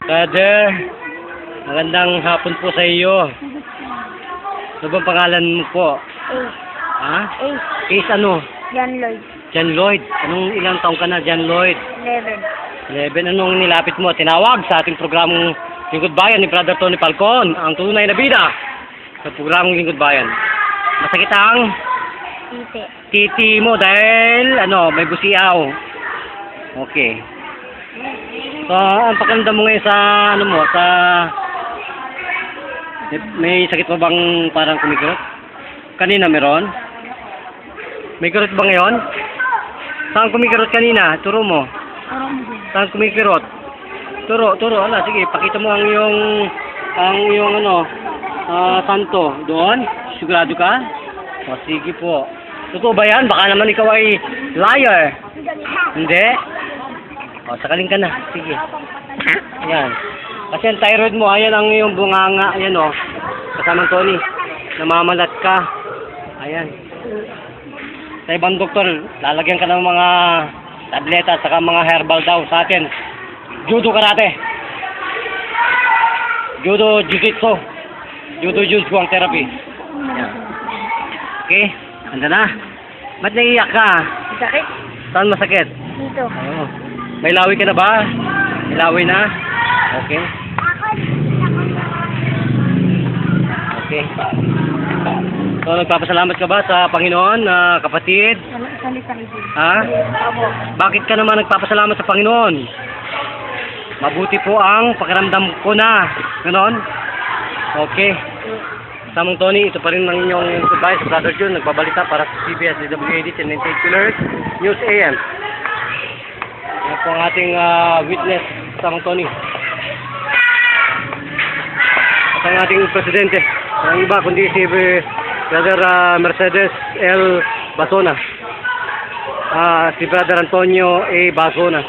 Brother, magandang hapon po sa iyo. Ano bang pangalan mo po? Ace. Ha? Ace. Ace ano? John Lloyd. John Lloyd. Anong ilang taong ka na, John Lloyd? 11. 11. Anong nilapit mo? Tinawag sa ating programang Lingkod Bayan ni Brother Tony Falcon, ang tunay na bida sa programang Lingkod Bayan. Masakit ang Tite. titi mo dahil may busiaw. Okay. So, ang pakiramdam mo ngayon sa may sakit pa bang parang kumikirot? Kanina meron? May kirot ba ngayon? Saan kumikirot kanina? Turo mo. Saan kumikirot? Turo. Ala, sige, pakita mo ang iyong santo. Doon? Sigurado ka? O, sige po. Totoo ba yan? Baka naman ikaw ay liar. Hindi? O, sakaling ka na. Sige. Ayan. Kasi ang thyroid mo, ayan ang iyong bunganga. Ayan o. Kasamang Tony. Namamalat ka. Ayan. Sa ibang doktor, lalagyan ka ng mga tableta at saka mga herbal daw sa atin. Judo karate. Judo jiu-jitsu. Judo jiu-jitsu ang therapy. Ayan. Okay? Anda na. Ba't naiiyak ka? Sakit? Saan masakit? Dito. Oo. May lawi ka na ba? May lawi na? Okay. Okay. So, nagpapasalamat ka ba sa Panginoon na kapatid? Salita kayo. Ha? Abo. Bakit ka naman nagpapasalamat sa Panginoon? Mabuti po ang pakiramdam ko na. Ganon? Okay. Samang Tony, ito pa rin ang inyong advice. Brother John, nagbabalita para sa CBS, DWAD, Tenicular News AM. Yan po ang ating witness, Samang Tony. At ang ating presidente, ang iba kundi si Brother Mercedes L. Basona. Si Brother Antonio A. Basona.